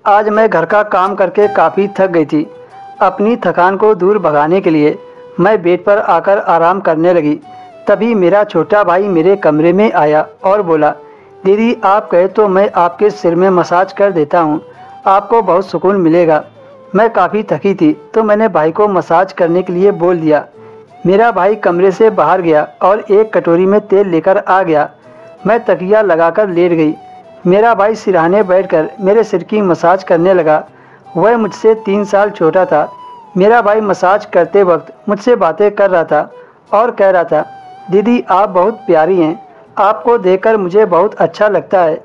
आज मैं घर का काम करके काफ़ी थक गई थी। अपनी थकान को दूर भगाने के लिए मैं बेड पर आकर आराम करने लगी। तभी मेरा छोटा भाई मेरे कमरे में आया और बोला, दीदी आप कहे तो मैं आपके सिर में मसाज कर देता हूँ, आपको बहुत सुकून मिलेगा। मैं काफ़ी थकी थी तो मैंने भाई को मसाज करने के लिए बोल दिया। मेरा भाई कमरे से बाहर गया और एक कटोरी में तेल लेकर आ गया। मैं तकिया लगाकर लेट गई। मेरा भाई सिरहाने बैठकर मेरे सिर की मसाज करने लगा। वह मुझसे 3 साल छोटा था। मेरा भाई मसाज करते वक्त मुझसे बातें कर रहा था और कह रहा था, दीदी आप बहुत प्यारी हैं, आपको देखकर मुझे बहुत अच्छा लगता है।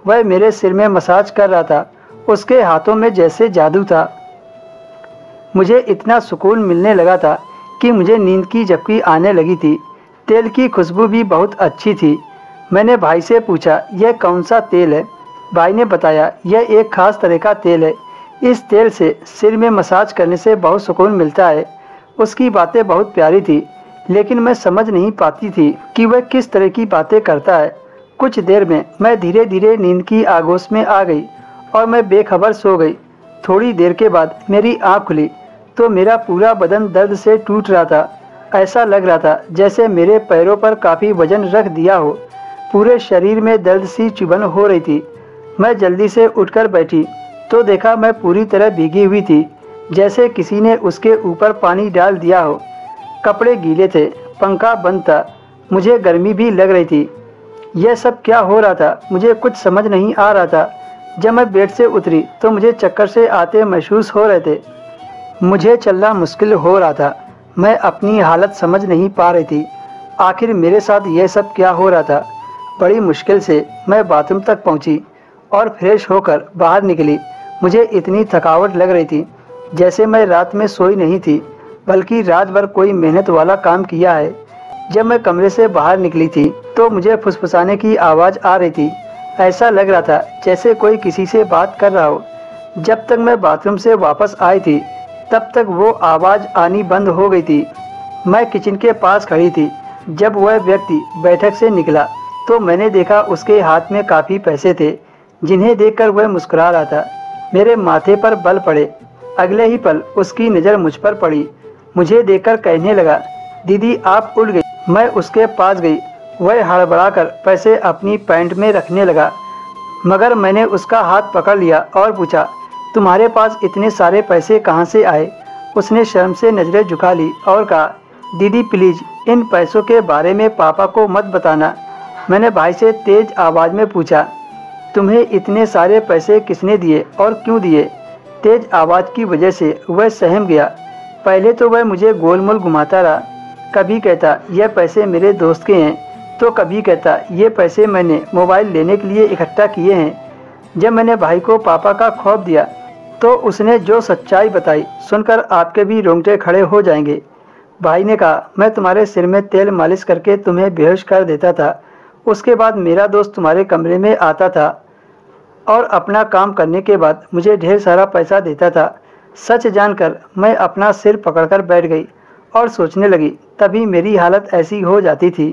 वह मेरे सिर में मसाज कर रहा था, उसके हाथों में जैसे जादू था। मुझे इतना सुकून मिलने लगा था कि मुझे नींद की झपकी आने लगी थी। तेल की खुशबू भी बहुत अच्छी थी। मैंने भाई से पूछा, यह कौन सा तेल है? भाई ने बताया, यह एक ख़ास तरह का तेल है। इस तेल से सिर में मसाज करने से बहुत सुकून मिलता है। उसकी बातें बहुत प्यारी थी, लेकिन मैं समझ नहीं पाती थी कि वह किस तरह की बातें करता है। कुछ देर में मैं धीरे धीरे नींद की आगोश में आ गई और मैं बेखबर सो गई। थोड़ी देर के बाद मेरी आँख खुली तो मेरा पूरा बदन दर्द से टूट रहा था। ऐसा लग रहा था जैसे मेरे पैरों पर काफ़ी वजन रख दिया हो। पूरे शरीर में दर्द सी चुभन हो रही थी। मैं जल्दी से उठकर बैठी तो देखा मैं पूरी तरह भीगी हुई थी, जैसे किसी ने उसके ऊपर पानी डाल दिया हो। कपड़े गीले थे, पंखा बंद था, मुझे गर्मी भी लग रही थी। यह सब क्या हो रहा था, मुझे कुछ समझ नहीं आ रहा था। जब मैं बेड से उतरी तो मुझे चक्कर से आते महसूस हो रहे थे। मुझे चलना मुश्किल हो रहा था। मैं अपनी हालत समझ नहीं पा रही थी। आखिर मेरे साथ यह सब क्या हो रहा था? बड़ी मुश्किल से मैं बाथरूम तक पहुंची और फ्रेश होकर बाहर निकली। मुझे इतनी थकावट लग रही थी जैसे मैं रात में सोई नहीं थी, बल्कि रात भर कोई मेहनत वाला काम किया है। जब मैं कमरे से बाहर निकली थी तो मुझे फुसफुसाने की आवाज़ आ रही थी। ऐसा लग रहा था जैसे कोई किसी से बात कर रहा हो। जब तक मैं बाथरूम से वापस आई थी तब तक वो आवाज़ आनी बंद हो गई थी। मैं किचन के पास खड़ी थी। जब वह व्यक्ति बैठक से निकला तो मैंने देखा उसके हाथ में काफ़ी पैसे थे, जिन्हें देखकर वह मुस्कुरा रहा था। मेरे माथे पर बल पड़े। अगले ही पल उसकी नज़र मुझ पर पड़ी। मुझे देखकर कहने लगा, दीदी आप उठ गई। मैं उसके पास गई। वह हड़बड़ाकर पैसे अपनी पैंट में रखने लगा, मगर मैंने उसका हाथ पकड़ लिया और पूछा, तुम्हारे पास इतने सारे पैसे कहाँ से आए? उसने शर्म से नज़रें झुका ली और कहा, दीदी प्लीज़ इन पैसों के बारे में पापा को मत बताना। मैंने भाई से तेज़ आवाज़ में पूछा, तुम्हें इतने सारे पैसे किसने दिए और क्यों दिए? तेज़ आवाज़ की वजह से वह सहम गया। पहले तो वह मुझे गोलमोल घुमाता रहा। कभी कहता यह पैसे मेरे दोस्त के हैं, तो कभी कहता ये पैसे मैंने मोबाइल लेने के लिए इकट्ठा किए हैं। जब मैंने भाई को पापा का खौफ दिया तो उसने जो सच्चाई बताई सुनकर आपके भी रोंगटे खड़े हो जाएंगे। भाई ने कहा, मैं तुम्हारे सिर में तेल मालिश करके तुम्हें बेहोश कर देता था। उसके बाद मेरा दोस्त तुम्हारे कमरे में आता था और अपना काम करने के बाद मुझे ढेर सारा पैसा देता था। सच जानकर मैं अपना सिर पकड़कर बैठ गई और सोचने लगी। तभी मेरी हालत ऐसी हो जाती थी।